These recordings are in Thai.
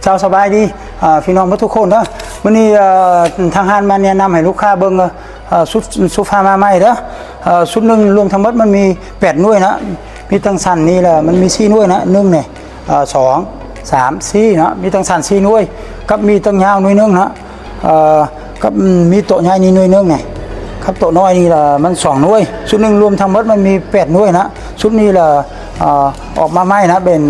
จ้าสบายดีพี่น้องทุกคนนะวันนี้ทางห้างมาแนะนำให้ลูกค้าเบิ้งชุดโซฟามาใหม่เด้อชุดหนึ่งรวมทั้งหมดมันมี8หน่วยนะมีตั้งสันนี่แหละมันมี4หน่วยนะ1เนี่ย2 3 4นะมีตั้งสัน4หน่วยกับมีตั้งยาวหน่วยนึงนะกับมีโต๊ะใหญ่นี่หน่วยนึงเนี่ยครับโต๊ะน้อยนี่ละมัน2หน่วยชุดหนึ่งรวมทั้งหมดมันมี8หน่วยนะชุดนี้ละออกมาใหม่นะเป็น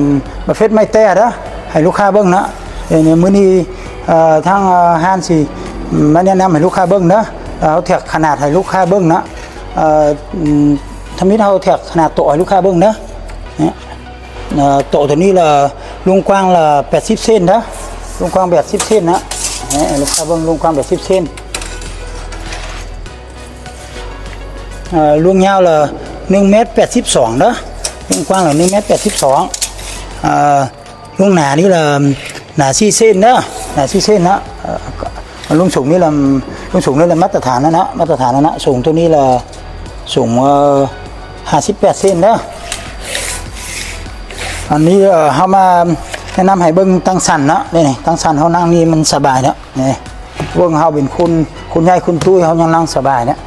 ประเภทไม้แต้นะให้ลูกค้าเบิ้งนะเนี่ยมื้อนี้ทางห้างสิมาแนะนำให้ลูกค้าเบิ้งนะเอาแท็กขนาดให้ลูกค้าเบิ้งนะทำนี้เอาแท็กขนาดโต๊ะให้ลูกค้าเบิ้งนะโต๊ะตัวนี้ละลุงกว้างละ80เซนนะลุงกว้าง80เซนนะลูกค้าเบิ้งลุงกว้าง80เซนลุงยาวละ1 เมตร 82นะลุงกว้างละ1 เมตร 82ลุงหนานี่ละหนา4 เซนนะหนา4 เซนนะลุงสูงนี่ละลุงสูงนี่ละมาตรฐานนะมาตรฐานนะสูงตัวนี้ละสูง58 เซนนะอันนี้เขามาแนะนำให้เบิ้งตั้งสันนะนี่ตั้งสันเขานั่งนี่มันสบายนะนี่เบิ้งเขาเป็นคุณยายคุณตุ้ยเขายังนั่งสบายนะ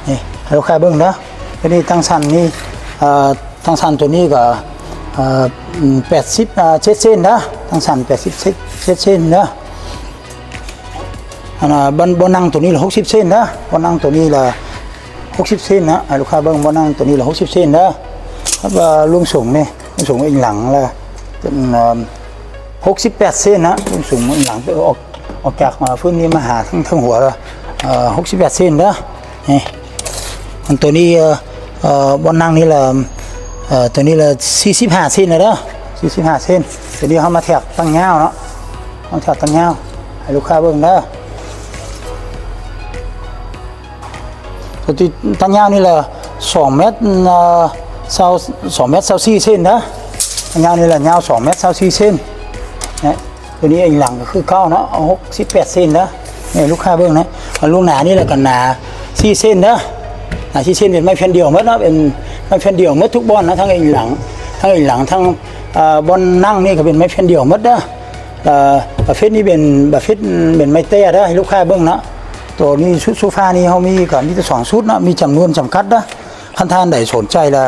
นี่เราแค่เบิ้งนะทีนี้ตั้งสันนี่ตั้งสันตัวนี้ก็87เซนนะตั้งสัน87เซนนะบนนั่งตัวนี้ละ60 เซนนะบนนั่งตัวนี้ละ60 เซนนะลูกค้าเบิ้งบนนั่งตัวนี้ละ60 เซนนะครับลุงสูงนี่ลุงสูงอีกหลังละเป็น68 เซนนะลุงสูงอีกหลังไปออกจากพื้นนี้มาหาทั้งหัวละ68 เซนนะนี่มันตัวนี้บนนั่งนี่ละตัวนี้ละ45 เซนนะเด้อ45 เซนตัวนี้เขามาแทกตั้งเงาเนาะเอาแทกตั้งเงาให้ลูกค้าเบิ่งเด้อตัวที่ตั้งเงานี่ละ2 เมตร2 เมตร24 เซนนะตั้งเงานี่ละเงา2 เมตร24 เซนนะตัวนี้อีกหลังก็คือ9เนาะ68 เซนนะนี่ลูกค้าเบิ่งนะลูกหนานี่ละกันหนา4 เซนนะหนา4 เซนเป็นไม้แผ่นเดียวหมดนะเป็นไม้แผ่นเดียวหมดทุกบอนนะทั้งอีกหลังทั้งบอนนั่งนี่ก็เป็นไม้แผ่นเดียวหมดนะประเภทนี้เป็นไม้เต้นะให้ลูกค้าเบิ่งนะตัวนี้ชุดโซฟานี่เขามีก่อนมีแต่2ชุดนะมีจำนวนจำกัดนะท่านใดสนใจละ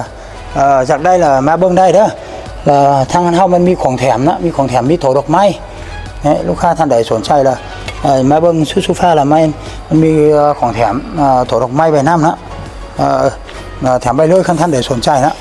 อยากได้ละมาเบิ่งได้เด้อทางเขามันมีของแถมนะมีของแถมมีโถดอกไม้ลูกค้าท่านใดสนใจละมาเบิ่งชุดโซฟาละมันมีของแถมโถดอกไม้ใบน้ำนะแถมไปเลยท่านใดสนใจนะ